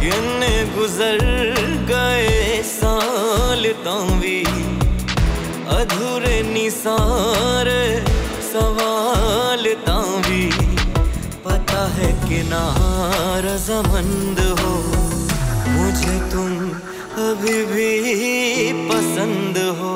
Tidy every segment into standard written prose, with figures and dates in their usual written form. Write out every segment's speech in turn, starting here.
किन्ने गुजर गए साल तावी अधूरे निसारे सवाल तावी पता है कि नारज़मंद हो मुझे तुम अभी भी पसंद हो।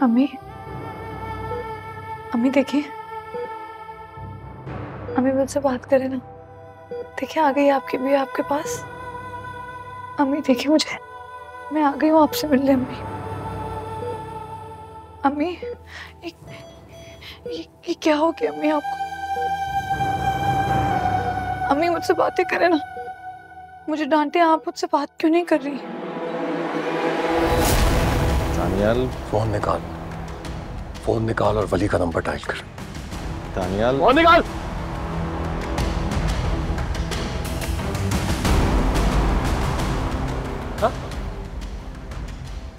अम्मी, अम्मी देखिए, अम्मी मुझसे बात करे ना। देखिए आ गई आपकी भी आपके पास। अम्मी देखिए मुझे, मैं आ गई हूँ आपसे मिलने। अम्मी अम्मी ये क्या हो गया अम्मी आपको? अम्मी मुझसे बातें करे ना, मुझे डांटे, आप मुझसे बात क्यों नहीं कर रही? दानियाल फोन निकाल और वली का नंबर डायल कर। दानियाल फोन निकाल। हाँ?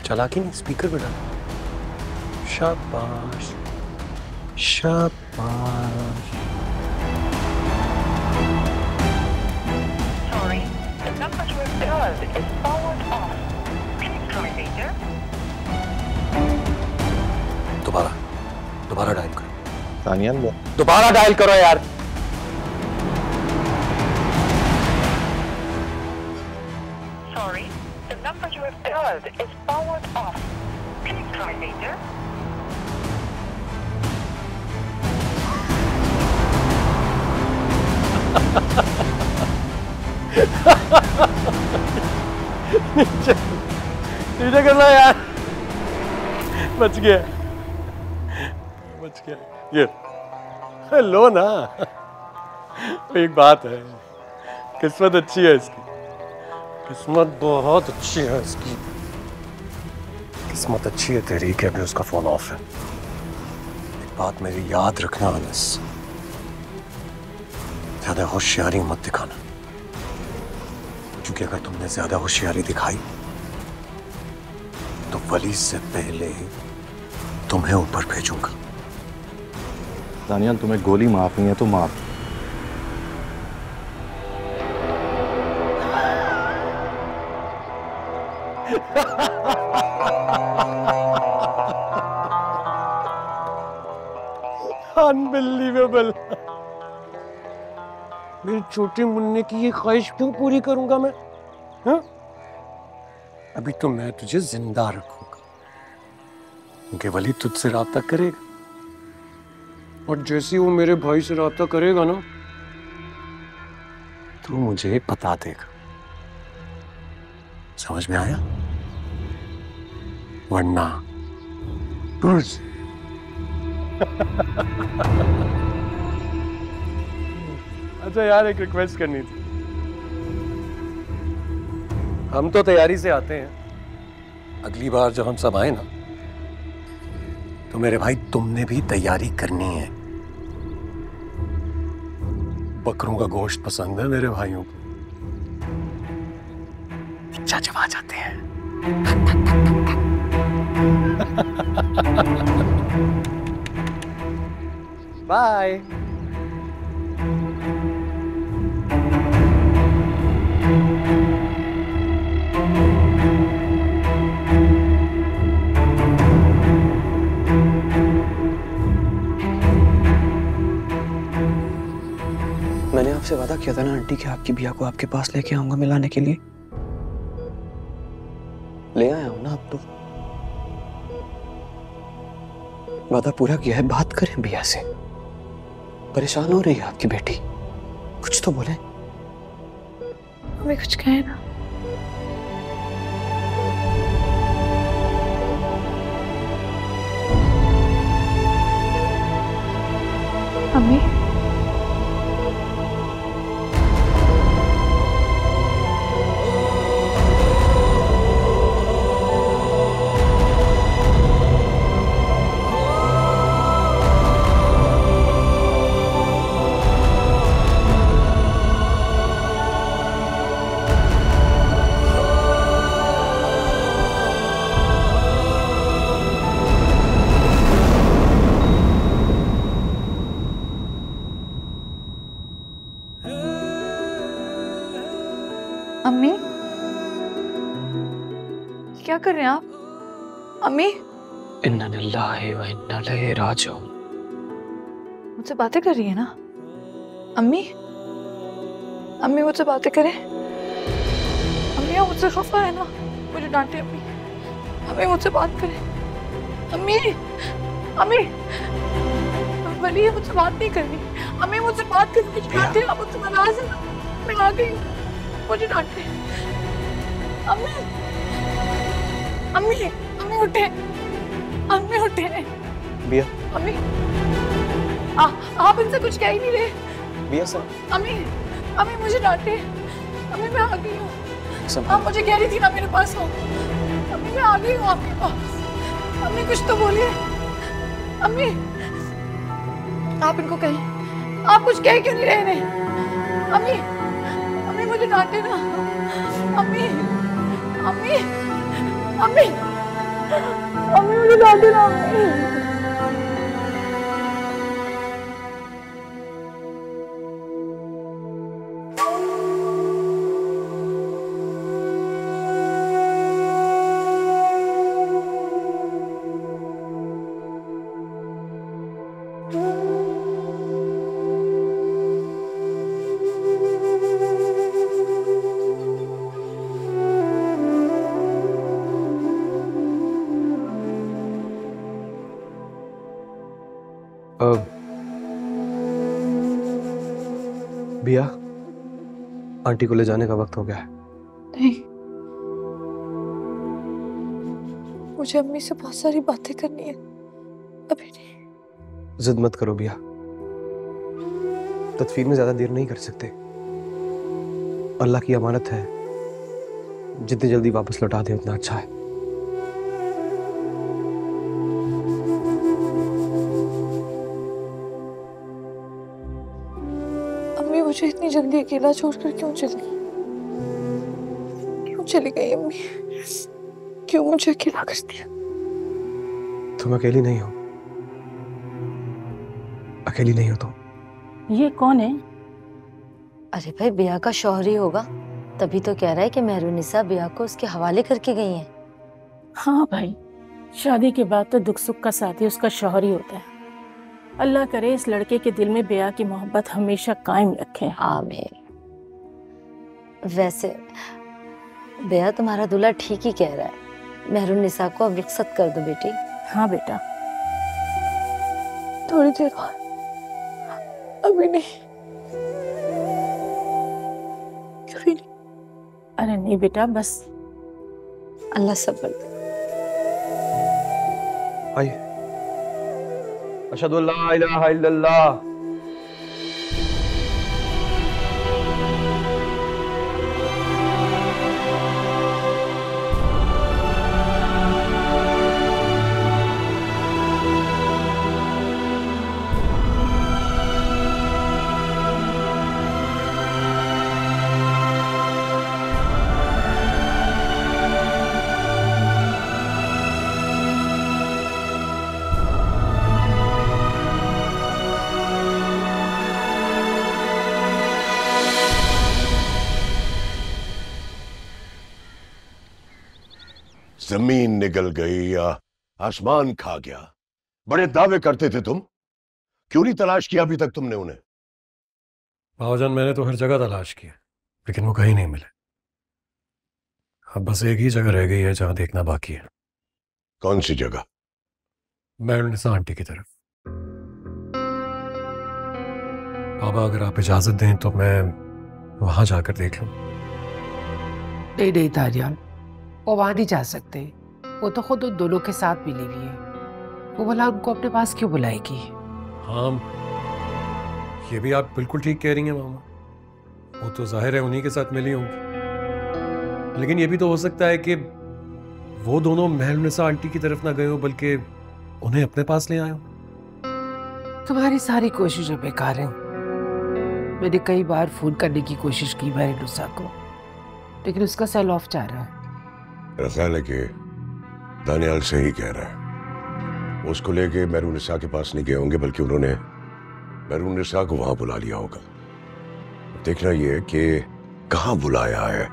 चला कि नहीं, स्पीकर पे डाल। शाबाश शाबाश। Sorry, the number you have dialed is powered off. Please try later. दोबारा डायल करो। दानियाल दोबारा डायल करो यार। Sorry, the number you have dialed is powered off. Please try later. नीचे करना यार। बच गया। ये लो ना। एक बात है, किस्मत अच्छी है इसकी, किस्मत बहुत अच्छी है इसकी। किस्मत अच्छी है तेरी कि अभी उसका फोन ऑफ है। एक बात मेरी याद रखना अनस, ज्यादा होशियारी मत दिखाना, क्योंकि अगर तुमने ज्यादा होशियारी दिखाई तो वली से पहले तुम्हें ऊपर भेजूंगा। दानियाल तुम्हें गोली माफ नहीं है तो मार। अनबिलीवेबल। मेरी छोटी मुन्ने की ये ख्वाहिश क्यों पूरी करूंगा मैं? हा? अभी तो मैं तुझे जिंदा रखूंगा, क्योंकि वली तुझसे राब्ता करेगा, और जैसे वो मेरे भाई से राब्ता करेगा ना, तो मुझे बता देगा। समझ में आया? वरना अच्छा यार, एक रिक्वेस्ट करनी थी। हम तो तैयारी से आते हैं, अगली बार जब हम सब आए ना, तो मेरे भाई तुमने भी तैयारी करनी है। बकरों का गोश्त पसंद है मेरे भाइयों को, चाचा आ जाते हैं। बाय। मैंने आपसे वादा किया था ना आंटी कि आपकी बिया को आपके पास लेके आऊंगा मिलाने के लिए। ले आया हूं ना अब तो। वादा पूरा किया है, बात करें बिया से। परेशान हो रही है आपकी बेटी, कुछ तो बोले। हमें कुछ कहे ना। अम्मी, अम्मी, क्या कर रहे हैं आप? अम्मी, इन्ना लिल्लाहि व इन्ना इलैहि राजिऊन। मुझसे बातें कर रही है ना? अम्मी, अम्मी मुझसे बातें करें। अम्मी आप मुझसे खफा है ना? मुझे डांटे अम्मी। अम्मी मुझसे बात करें। अम्मी, अम्मी, वली है, मुझसे बात नहीं करनी। अम्मी मुझसे बात करनी, मुझे डांटे, आप मुझसे नाराज है ना? मैं आ गई हूँ, मुझे डांटे। अम्मी, अम्मी, अम्मी उठे, अम्मी उठे। बिया, अम्मी, आप इनसे कुछ कह ही नहीं रहे। बिया सर। अम्मी, अम्मी मुझे डांटे। अम्मी मैं आ गई हूँ। आप मुझे कह रही थी ना मेरे पास हो। अम्मी मैं आ गई हूँ आपके पास। अम्मी कुछ तो बोलिए। अम्मी, आप इनको कहें, आप कुछ कह क्यों नहीं रहे इन्हें? अम्मी, अम्मी मुझे डांटे ना। अम्मी, अम्मी, अम्मी, अम्मी मुझे डांटे ना। अम्मी, बिया, आंटी को ले जाने का वक्त हो गया है। नहीं, मुझे अम्मी से बहुत सारी बातें करनी है, अभी नहीं। जिद मत करो बिया, तदफीर में ज्यादा देर नहीं कर सकते। अल्लाह की अमानत है, जितनी जल्दी वापस लौटा दे उतना अच्छा है। अम्मी मुझे इतनी जल्दी अकेला छोड़कर क्यों चली? क्यों चली गई अम्मी? क्यों मुझे अकेला कर दिया? तुम अकेली नहीं हो, अकेली नहीं हो तुम। ये कौन है? अरे भाई बिया का शौहर ही होगा, तभी तो कह रहा है कि मेहरुनिसा बिया को उसके हवाले करके गई हैं। हाँ भाई, शादी के बाद तो दुख सुख का साथी उसका शौहर ही होता है। अल्लाह करे इस लड़के के दिल में बिया की मोहब्बत हमेशा कायम रखे। आमीन। वैसे बिया तुम्हारा दूल्हा ठीक ही कह रहा है, मेहरुनिसा को अब रुखसत कर दो बेटी। हाँ बेटा, थोड़ी देर बाद, अभी नहीं। कभी नहीं। अरे नहीं बेटा, बस अल्लाह सब्र दे। आइए। अशहदु अल्ला इलाहा इल्लल्लाह। जमीन निगल गई या आसमान खा गया। बड़े दावे करते थे तुम, क्यों नहीं तलाश किया अभी तक तुमने उन्हें? भावजान मैंने तो हर जगह तलाश किया, लेकिन वो कहीं नहीं मिले। अब बस एक ही जगह रह गई है जहां देखना बाकी है। कौन सी जगह? मेहरुनिसा आंटी की तरफ। बाबा अगर आप इजाजत दें तो मैं वहां जाकर देख लूं। नहीं नहीं दानियाल, वो वहां नहीं जा सकते। वो तो खुद उन दोनों के साथ मिली हुई है। वो भला उनको अपने पास क्यों बुलाएगी? हाँ, ये भी आप बिल्कुल ठीक कह रही हैं मामा। वो तो जाहिर है उन्हीं के साथ मिली होंगी, लेकिन ये भी तो हो सकता है कि वो दोनों महलनिसा आंटी की तरफ ना गए हो बल्कि उन्हें अपने पास ले आए हो। तुम्हारी सारी कोशिशें बेकार हैं। मैंने कई बार फोन करने की कोशिश की महलनिसा को, लेकिन उसका सेल ऑफ जा रहा है। मेरा ख्याल है कि दानियाल सही कह रहा है। उसको लेके महरूनिसा के पास नहीं गए होंगे, बल्कि उन्होंने महरूनिसा को वहां बुला लिया होगा। देखना ये है कि कहां बुलाया है।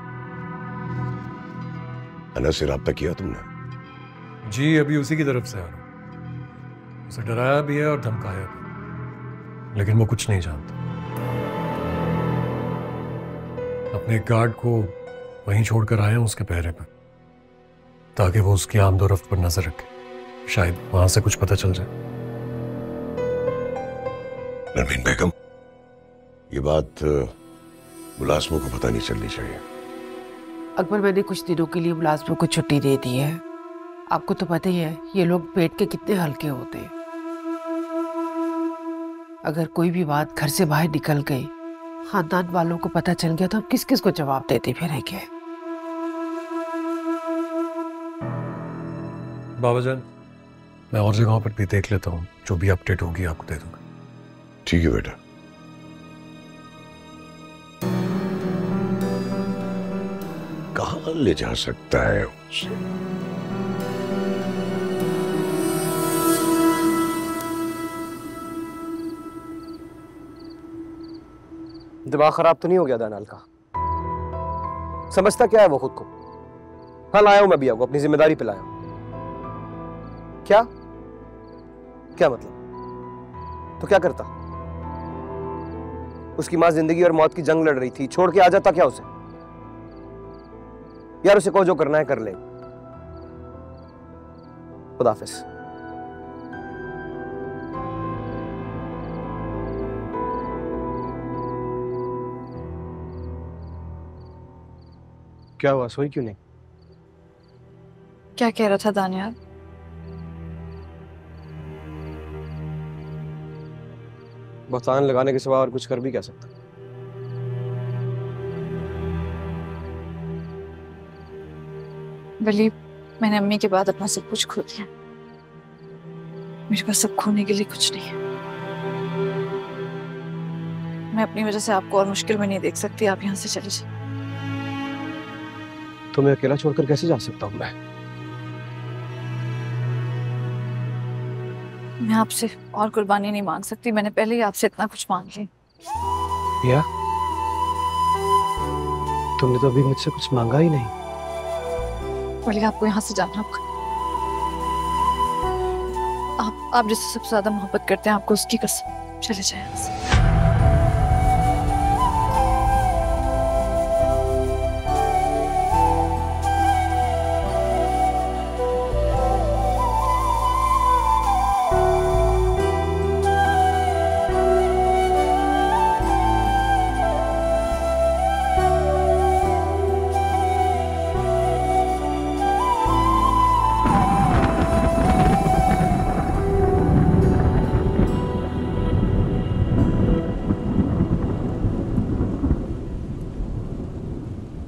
अनस से राब्ता किया तुमने? जी, अभी उसी की तरफ से आ रहा हूं। उसे डराया भी है और धमकाया भी, लेकिन वो कुछ नहीं जानता। अपने गार्ड को वहीं छोड़कर आए हैं उसके पहरे पर, ताकि वो उसकी आमदोरफ्त पर नजर रखे। शायद वहां से कुछ पता चल जाए। नरमीन बेगम, ये बात मुलाजमों को पता नहीं चलनी चाहिए। अकबर, मैंने कुछ दिनों के लिए मुलाजमों को छुट्टी दे दी है। आपको तो पता ही है ये लोग पेट के कितने हल्के होते हैं। अगर कोई भी बात घर से बाहर निकल गई, खानदान वालों को पता चल गया, तो हम किस किस को जवाब देते फिरेंगे? बाबा जान, मैं और जगहों पर भी देख लेता हूँ, जो भी अपडेट होगी आपको दे दूंगा। ठीक है बेटा। कहाँ ले जा सकता है उसे? दिमाग खराब तो नहीं हो गया दानियाल का? समझता क्या है वो खुद को? हाँ, लाया हूं मैं बिया को, अपनी जिम्मेदारी पे लाया हूं। क्या क्या मतलब? तो क्या करता? उसकी मां जिंदगी और मौत की जंग लड़ रही थी, छोड़ के आ जाता क्या उसे? यार उसे को जो करना है कर ले। खुदा हाफिज। क्या हुआ, सोई क्यों नहीं? क्या कह रहा था दानियाल? बहतान लगाने के सिवा और कुछ कर भी क्या सकता? वली, मैंने अम्मी के बाद अपना सब कुछ खो दिया। मेरे पास सब खोने के लिए कुछ नहीं है। मैं अपनी वजह से आपको और मुश्किल में नहीं देख सकती। आप यहाँ से चले जाइए। तुम्हें अकेला छोड़कर कैसे जा सकता हूँ मैं? मैं आपसे और कुर्बानी नहीं मांग सकती। मैंने पहले ही आपसे इतना कुछ मांग लिया। या तुमने तो अभी मुझसे कुछ मांगा ही नहीं। वली, आपको यहाँ से जाना होगा। आप जिससे सबसे ज्यादा मोहब्बत करते हैं, आपको उसकी कसम, चले जाए यहाँ से।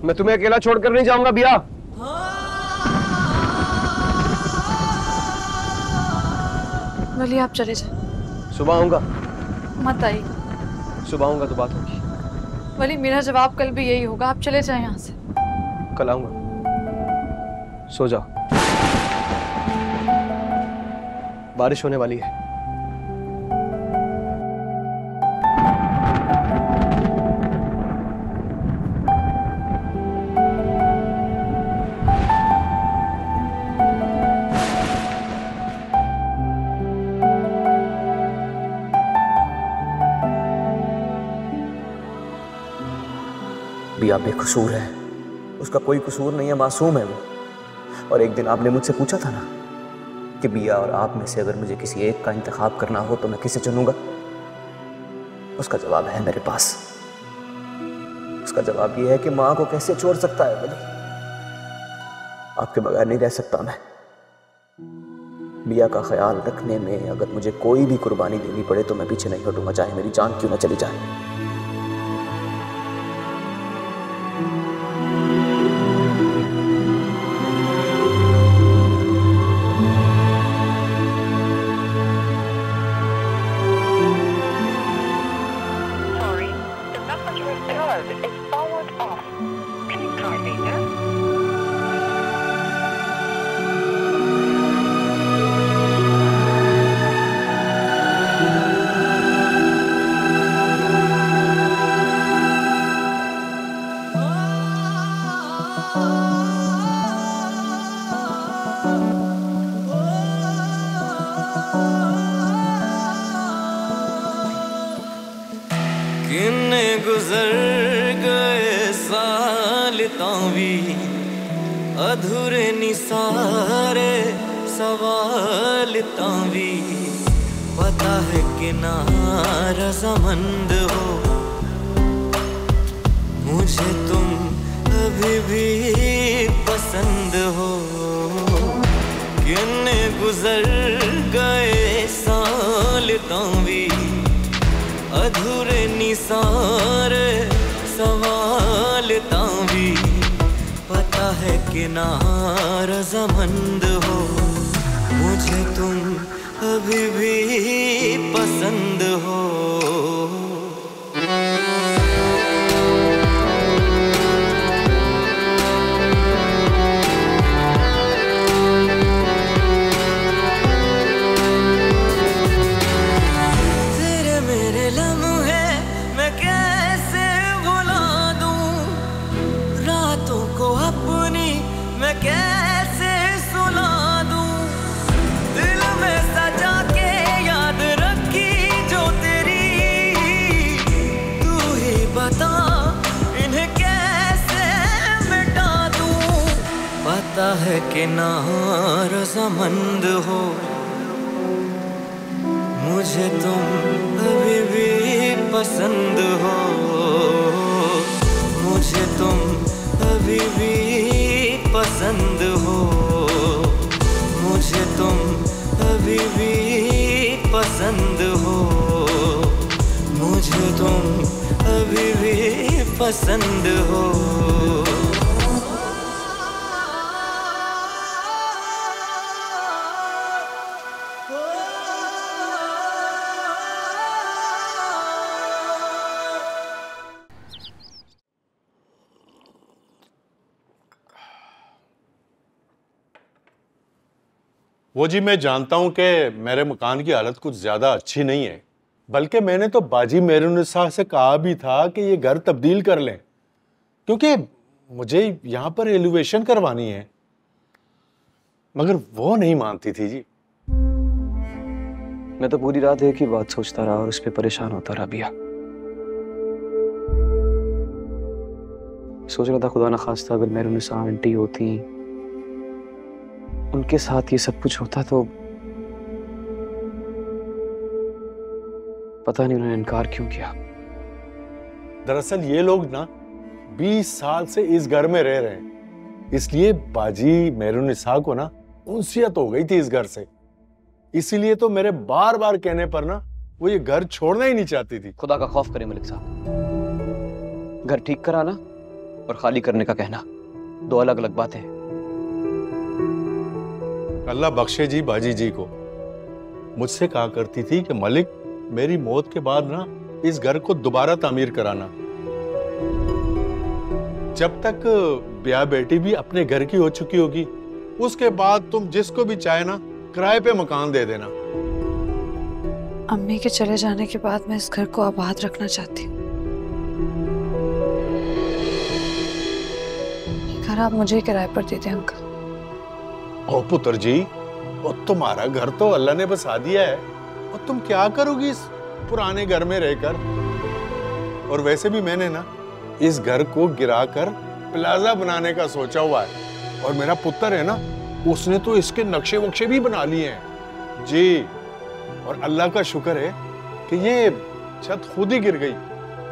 मैं तुम्हें अकेला छोड़कर नहीं जाऊंगा बिया। वली, आप चले जाए। सुबह आऊंगा। मत आइएगा। सुबह आऊंगा तो बात होगी। वली, मेरा जवाब कल भी यही होगा। आप चले जाए यहाँ से। कल आऊंगा। सो जाओ, बारिश होने वाली है। बिया बेकसूर है, उसका कोई कसूर नहीं है, मासूम है वो। और एक दिन आपने मुझसे पूछा था ना कि बिया और आप में से अगर मुझे किसी एक का इंतखाब करना हो तो मैं किसे चुनूंगा? उसका जवाब है मेरे पास। उसका जवाब यह है कि मां को कैसे छोड़ सकता है वली। आपके बगैर नहीं रह सकता मैं। बिया का ख्याल रखने में अगर मुझे कोई भी कुर्बानी देनी पड़े तो मैं पीछे नहीं हटूंगा, चाहे मेरी जान क्यों ना चली जाए। किन्ने गुजर गए साल तावी अधूरे निसारे सवाल तावी पता है कि ना रज़ामंद हो मुझे तुम अभी भी पसंद हो। किन्ने गुजर गए साल तावी अधूरे निसारे सवाल तावी पता है कि ना रज़ामंद हो मुझे तुम अभी भी पसंद हो। कैसे सुला दूं दिल में सजा के याद रखी जो तेरी तू ही बता इन्हें कैसे मिटा दूं। पता है कि ना रज़ामंद हो मुझे तुम अभी भी पसंद हो मुझे तुम अभी भी पसंद हो मुझे तुम अभी भी पसंद हो मुझे तुम अभी भी पसंद हो। वो जी मैं जानता हूं कि मेरे मकान की हालत कुछ ज्यादा अच्छी नहीं है, बल्कि मैंने तो बाजी मेहरुन्निसा से कहा भी था कि ये घर तब्दील कर लें क्योंकि मुझे यहाँ पर एलिवेशन करवानी है, मगर वो नहीं मानती थी जी। मैं तो पूरी रात एक ही बात सोचता रहा और उस पर परेशान होता रहा बिया। सोच रहा था खुदा ना खास्ता अगर मेहरुन्निसा आंटी होती उनके साथ ये सब कुछ होता तो पता नहीं उन्होंने इनकार क्यों किया। दरअसल ये लोग ना 20 साल से इस घर में रह रहे हैं, इसलिए बाजी मेहरुन्निसा को ना उनसियत हो गई थी इस घर से, इसीलिए तो मेरे बार बार कहने पर ना वो ये घर छोड़ना ही नहीं चाहती थी। खुदा का खौफ करे मलिक साहब, घर ठीक कराना और खाली करने का कहना दो अलग अलग बातें हैं। अल्लाह बख्शे जी बाजी जी को, मुझसे कहा करती थी कि मलिक मेरी मौत के बाद ना इस घर को दोबारा तामीर कराना, जब तक ब्याह बेटी भी अपने घर की हो चुकी होगी उसके बाद तुम जिसको भी चाहे ना किराए पे मकान दे देना। अम्मी के चले जाने के बाद मैं इस घर को आबाद रखना चाहती हूँ। घर आप मुझे किराए पर दे दें अंकल। ओ पुत्र जी, और तुम्हारा घर तो अल्लाह ने बसा दिया है और तुम क्या करोगी इस पुराने घर में रहकर। और वैसे भी मैंने ना इस घर को गिराकर प्लाजा बनाने का सोचा हुआ है और मेरा पुत्र है ना उसने तो इसके नक्शे वक्शे भी बना लिए हैं जी। और अल्लाह का शुक्र है कि ये छत खुद ही गिर गई,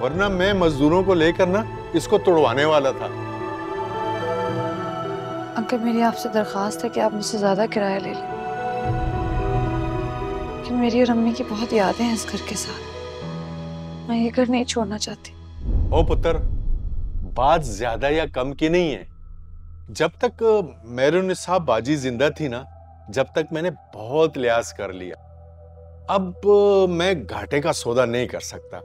वरना मैं मजदूरों को लेकर ना इसको तोड़वाने वाला था। अंकल मेरी आपसे दरख्वास्त है कि आप मुझसे ज्यादा किराया ले लें, कि मेरी और अम्मी की बहुत यादें हैं इस घर के साथ। मैं ये घर नहीं छोड़ना चाहती। ओ पुत्र, बात ज्यादा या कम की नहीं है। जब तक मेहरुन्निसा बाजी जिंदा थी ना, जब तक मैंने बहुत लिहाज कर लिया। अब मैं घाटे का सौदा नहीं कर सकता,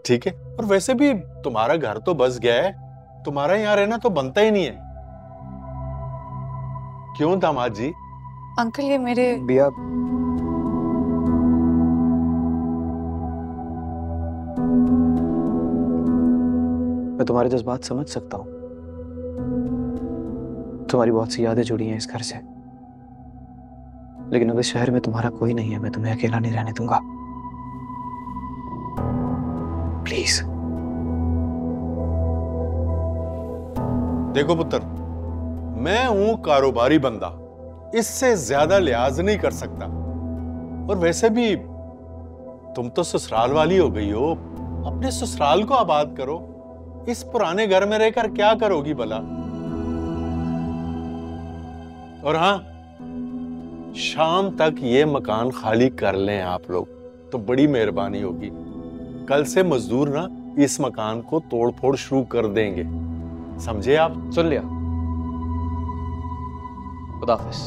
ठीक है? और वैसे भी तुम्हारा घर तो बस गया है, तुम्हारा यहाँ रहना तो बनता ही नहीं है। क्यों दामाद जी? अंकल ये मेरे बिया, मैं तुम्हारे जज्बात समझ सकता हूँ। तुम्हारी बहुत सी यादें जुड़ी हैं इस घर से, लेकिन अब इस शहर में तुम्हारा कोई नहीं है। मैं तुम्हें अकेला नहीं रहने दूंगा, प्लीज। देखो पुत्र, मैं हूं कारोबारी बंदा, इससे ज्यादा लिहाज नहीं कर सकता। और वैसे भी तुम तो ससुराल वाली हो गई हो, अपने ससुराल को आबाद करो। इस पुराने घर में रहकर क्या करोगी भला? और हाँ, शाम तक ये मकान खाली कर लें आप लोग तो बड़ी मेहरबानी होगी। कल से मजदूर ना इस मकान को तोड़फोड़ शुरू कर देंगे, समझे आप? सुन लिया, खुदा हाफिज।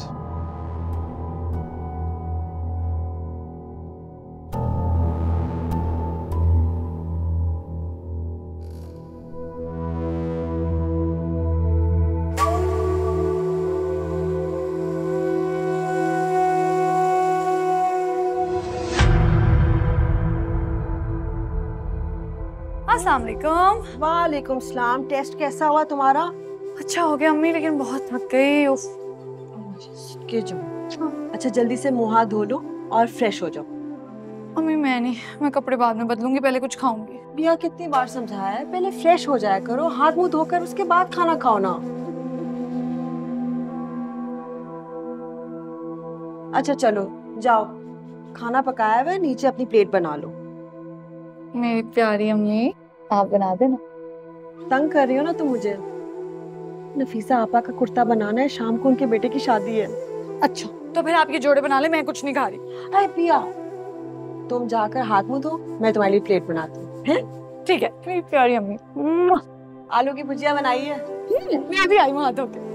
अस्सलाम वालेकुम। वालेकुम सलाम। टेस्ट कैसा हुआ तुम्हारा? अच्छा हो गया अम्मी, लेकिन बहुत थक गई। के जाओ। अच्छा जल्दी से मुंह हाथ धो लो और फ्रेश हो जाओ। अम्मी मैं नहीं, मैं कपड़े बाद में बदलूंगी, पहले कुछ खाऊंगी। बिया कितनी बार समझाया है, पहले फ्रेश हो जाया करो, हाथ मुंह धोकर उसके बाद खाना खाओ ना। अच्छा चलो जाओ, खाना पकाया हुआ है, नीचे अपनी प्लेट बना लो। मेरी प्यारी अम्मी, आप बना देना। तंग कर रही हो ना तुम मुझे। नफीसा आपा का कुर्ता बनाना है, शाम को उनके बेटे की शादी है। अच्छा तो फिर आप ये जोड़े बना ले, मैं कुछ नहीं खा रही। अरे पिया, तुम जाकर हाथ मुंह धो, मैं तुम्हारे लिए प्लेट बनाती हूँ। हैं? ठीक है मेरी प्यारी अम्मी। आलू की भुजिया बनाई है, मैं अभी आई हूँ हाथ धो के।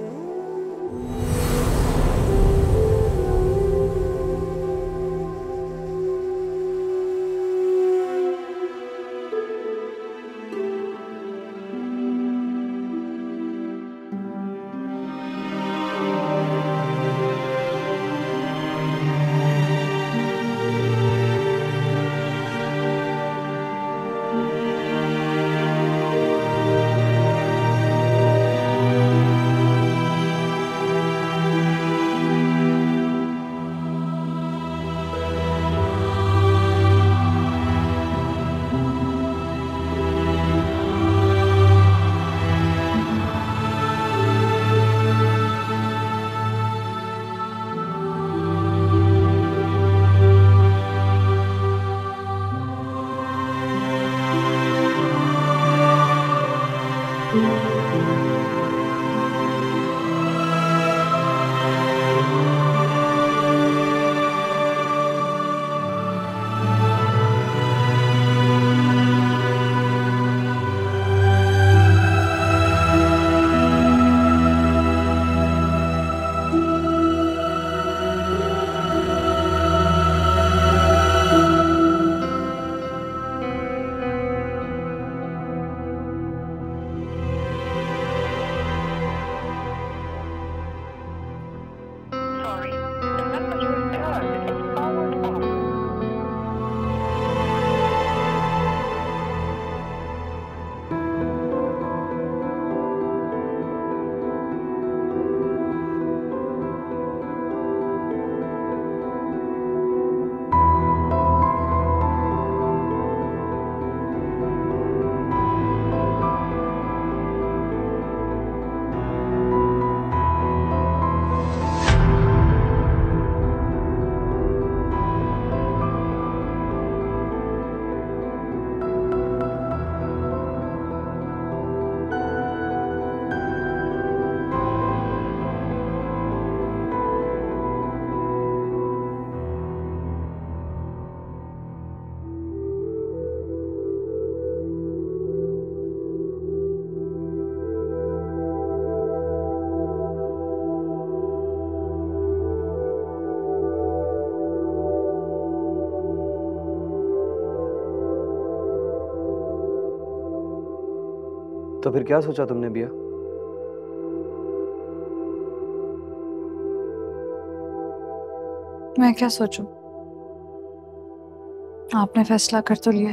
तो फिर क्या सोचा तुमने बिया? मैं क्या सोचूं? आपने फैसला कर तो लिया,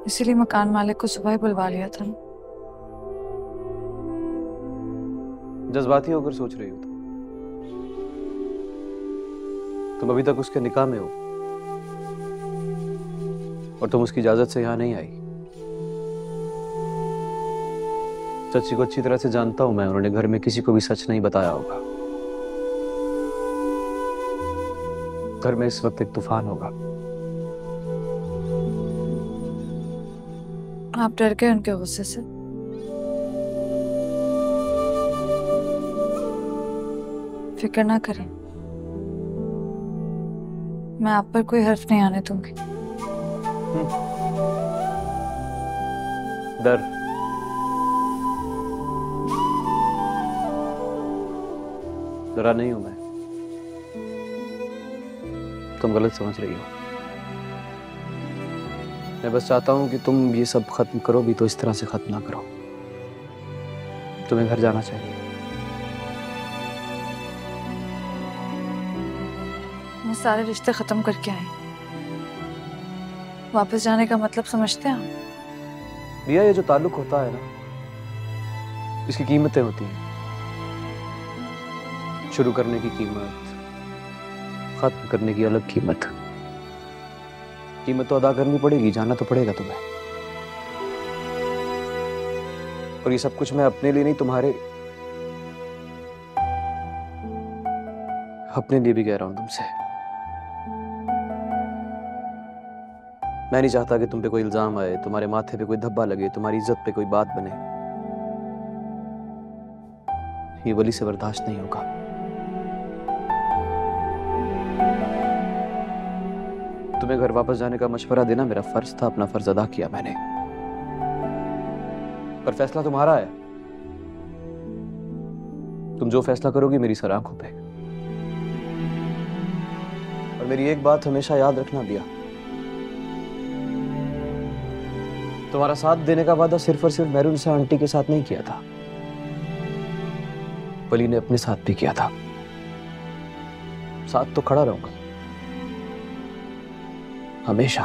इसीलिए मकान मालिक को सुबह ही बुलवा लिया था। जज्बाती होकर सोच रही हो तुम अभी तक उसके निकाह में हो और तुम उसकी इजाजत से यहां नहीं आई। चाची को अच्छी तरह से जानता हूं मैं, उन्होंने घर में किसी को भी सच नहीं बताया होगा। घर में इस वक्त एक तूफान होगा। आप डर गए उनके गुस्से से? फिक्र ना करें, मैं आप पर कोई हर्फ नहीं आने दूंगी। डरा नहीं हूं मैं, तुम गलत समझ रही हो। मैं बस चाहता हूं कि तुम ये सब खत्म करो भी तो इस तरह से खत्म ना करो। तुम्हें घर जाना चाहिए। मैं सारे रिश्ते खत्म करके आई, वापस जाने का मतलब समझते हैं आप? रिया, ये जो ताल्लुक होता है ना, इसकी कीमतें होती हैं। शुरू करने की कीमत, खत्म करने की अलग कीमत। कीमत तो अदा करनी पड़ेगी, जाना तो पड़ेगा तुम्हें। और ये सब कुछ मैं अपने लिए नहीं, तुम्हारे अपने लिए भी कह रहा हूं तुमसे। मैं नहीं चाहता कि तुम पे कोई इल्जाम आए, तुम्हारे माथे पे कोई धब्बा लगे, तुम्हारी इज्जत पे कोई बात बने। ये वली से बर्दाश्त नहीं होगा। तुम्हें घर वापस जाने का मशवरा देना मेरा फर्ज था, अपना फर्ज अदा किया मैंने। पर फैसला तुम्हारा है। तुम जो फैसला करोगी मेरी सर आंखों पे। और मेरी एक बात हमेशा याद रखना बिया, तुम्हारा साथ देने का वादा सिर्फ और सिर्फ मेहरुनिसा आंटी के साथ नहीं किया था, वली ने अपने साथ भी किया था। साथ तो खड़ा रहूंगा हमेशा।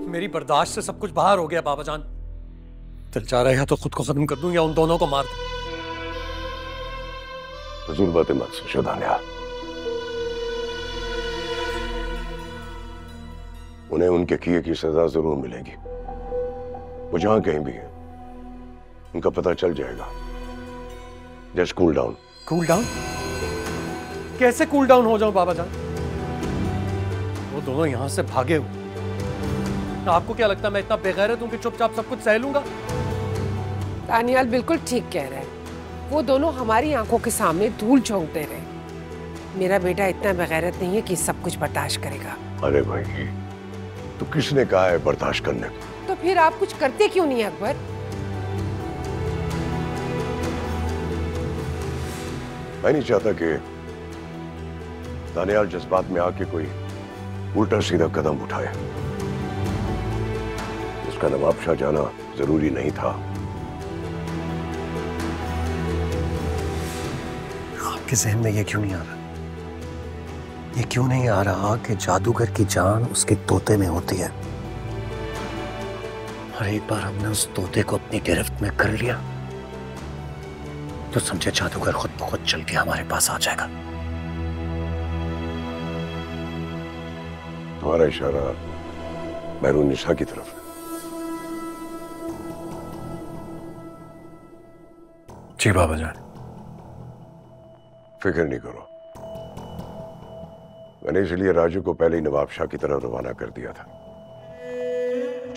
मेरी बर्दाश्त से सब कुछ बाहर हो गया बाबा जान। दिल चाह रहा है या तो खुद को खत्म कर दूं या उन दोनों को मार दूं। फजूल बातें मत सोचो दानिया। उन्हें उनके किए की सजा जरूर मिलेगी। वो जहां कहीं भी है उनका पता चल जाएगा। Just cool down. Cool down? कैसे कूल डाउन हो जाऊं बाबा जान? वो दोनों यहां से भागे हुए। आपको क्या लगता है मैं इतना बेगैरत हूं कि चुपचाप सब कुछ सह लूंगा? दानियाल बिल्कुल ठीक कह रहा है। वो दोनों हमारी आंखों के सामने धूल झोंकते रहे। मेरा बेटा इतना बेगैरत नहीं है कि सब कुछ बर्दाश्त करेगा। अरे भाई, तो किसने कहा है बर्दाश्त करने को? तो फिर आप कुछ करते क्यों नहीं अकबर? मैं नहीं चाहता कि दानियाल जज्बात में आके कोई उल्टा सीधा कदम उठाए। उसका नवाबशाह जाना जरूरी नहीं था। आपके जहन में ये क्यों नहीं आ रहा? ये क्यों नहीं आ रहा कि जादूगर की जान उसके तोते में होती है, और एक बार हमने उस तोते को अपनी गिरफ्त में कर लिया तो समझे जादूगर खुद ब खुद चल के हमारे पास आ जाएगा। तुम्हारा इशारा मेहरुनिसा की तरफ है। जी बाबा जान। फिक्र नहीं करो, मैंने इसलिए राजू को पहले ही नवाबशाह की तरफ रवाना कर दिया था।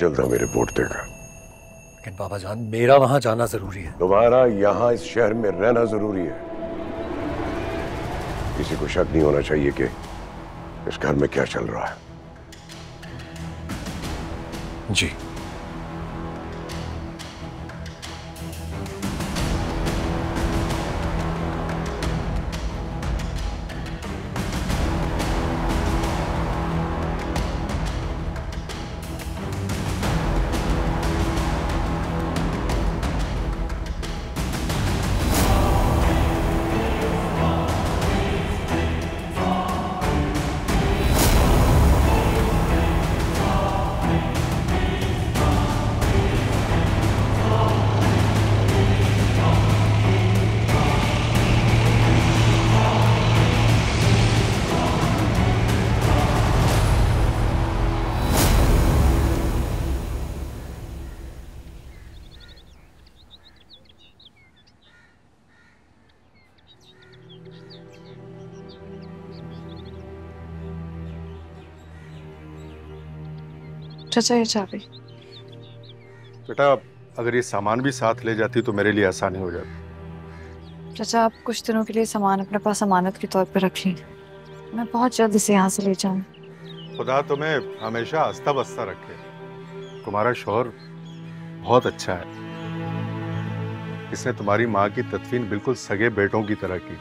जल्द हमें रिपोर्ट देगा। लेकिन बाबा जान, मेरा वहां जाना जरूरी है। तुम्हारा यहाँ इस शहर में रहना जरूरी है। किसी को शक नहीं होना चाहिए कि इस घर में क्या चल रहा है। जी। चाचा ये चाबी। बेटा अगर ये सामान भी साथ ले जाती तो मेरे लिए आसानी हो जाती। चाचा आप कुछ दिनों के लिए सामान अपने पास अमानत के तौर पर रख लें, मैं बहुत जल्द इसे यहाँ से ले जाऊँ। खुदा तुम्हें हमेशा हंसता बसता रखे। तुम्हारा शौहर बहुत अच्छा है, इसने तुम्हारी माँ की तदफीन बिल्कुल सगे बेटों की तरह की।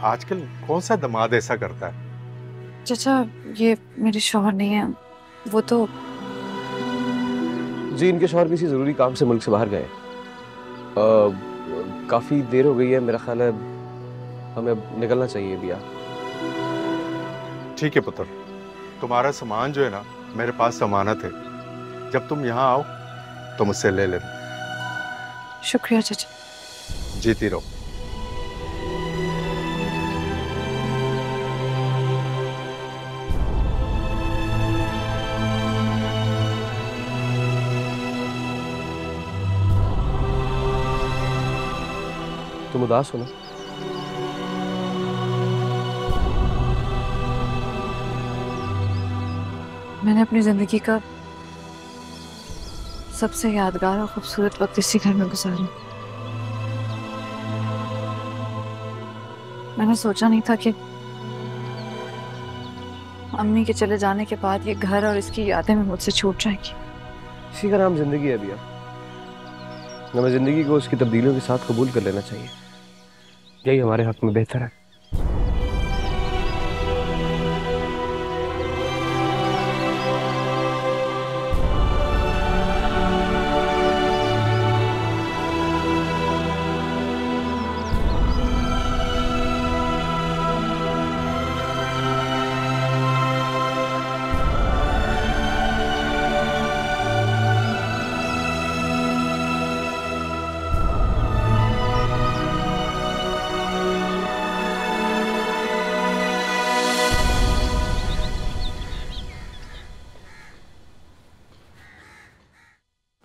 आजकल कौन सा दामाद ऐसा करता है? चाचा ये मेरे शौहर नहीं है, वो तो जी इनके शौहर किसी जरूरी काम से मुल्क से बाहर गए। काफी देर हो गई है, मेरा ख्याल है हमें अब निकलना चाहिए भैया। ठीक है पुत्र, तुम्हारा सामान जो है ना मेरे पास अमानत है, जब तुम यहाँ आओ तो मुझसे ले लेना। शुक्रिया चाचा। जीती रहो। तुम उदास हो ना? मैंने अपनी जिंदगी का सबसे यादगार और खूबसूरत वक्त इसी घर में गुजारा। मैंने सोचा नहीं था कि अम्मी के चले जाने के बाद ये घर और इसकी यादें में मुझसे छूट जाएंगी। इसी का नाम जिंदगी है भैया। हमें जिंदगी को उसकी तब्दीलियों के साथ कबूल कर लेना चाहिए, यही हमारे हक में बेहतर है।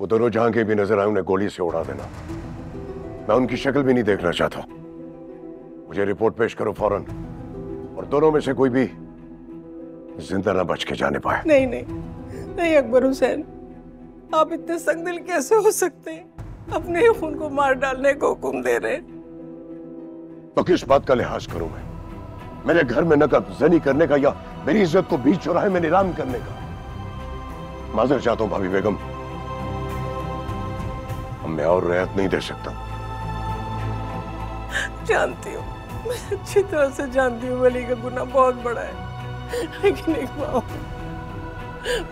वो दोनों जहां के भी नजर आए उन्हें गोली से उड़ा देना। मैं उनकी शक्ल भी नहीं देखना चाहता। मुझे रिपोर्ट पेश करो फौरन, और दोनों में से कोई भी जिंदा ना बच के जाने पाए। नहीं नहीं नहीं अकबर हुसैन, आप इतने सख्त दिल कैसे हो सकते हैं? अपने ही खून को मार डालने को हुक्म दे रहे। तो किस बात का लिहाज करूं मैं? मेरे घर में नकबजनी करने का या मेरी इज्जत को बीच चौराहे में नीलाम करने का? माजर चाहता हूं भाभी बेगम, मैं और रियायत नहीं दे सकता। जानती हूँ, मैं अच्छी तरह से जानती हूँ वली का गुनाह बहुत बड़ा है, लेकिन एक बात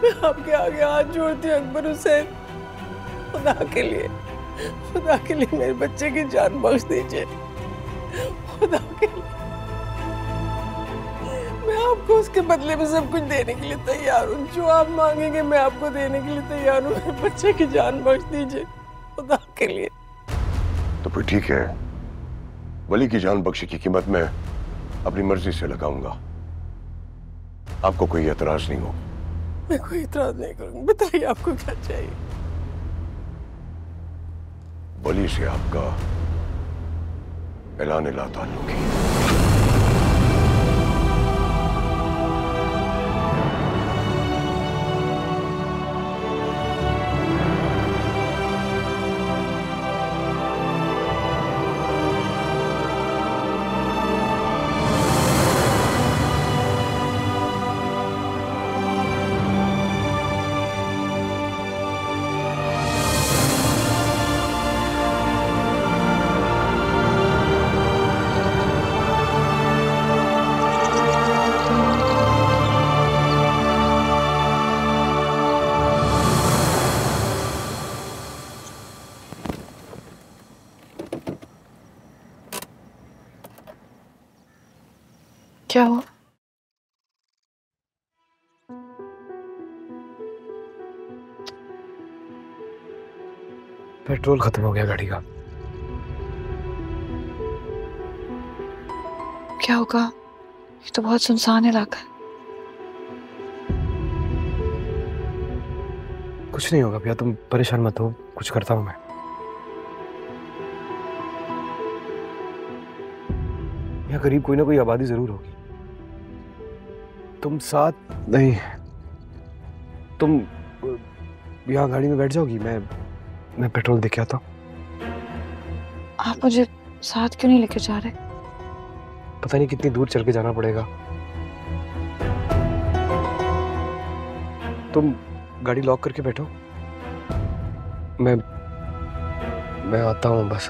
मैं आपके आगे हाथ जोड़ती हूँ अकबर हुसैन, खुदा के लिए मेरे बच्चे की जान बख्श दीजिए। खुदा के लिए मैं आपको उसके बदले में सब कुछ देने के लिए तैयार हूँ। जो आप मांगेंगे मैं आपको देने के लिए तैयार हूँ। मेरे बच्चे की जान बख्श दीजिए खुदा के लिए। तो फिर ठीक है, वली की जान बख्शी की कीमत में अपनी मर्जी से लगाऊंगा। आपको कोई एतराज नहीं हो? मैं कोई एतराज नहीं करूंगी। बताइए आपको क्या चाहिए? वली से आपका ऐलान ला ताल्लुकी। क्या हुआ? पेट्रोल खत्म हो गया गाड़ी का। क्या होगा? ये तो बहुत सुनसान इलाका है। कुछ नहीं होगा भैया, तुम परेशान मत हो, कुछ करता हूं मैं। यहाँ करीब कोई ना कोई आबादी जरूर होगी। तुम साथ नहीं, तुम यहाँ गाड़ी में बैठ जाओगी, मैं पेट्रोल देके आता हूँ। आप मुझे साथ क्यों नहीं लेके जा रहे? पता नहीं कितनी दूर चल के जाना पड़ेगा। तुम गाड़ी लॉक करके बैठो, मैं आता हूँ बस।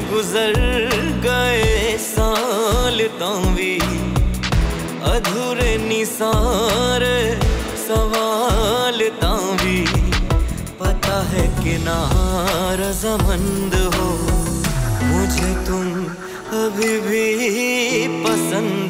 गुजर गए साल तावी अधूरे निसारे सवाल तावी पता है कि नारज़मंद हो मुझे तुम अभी भी पसंद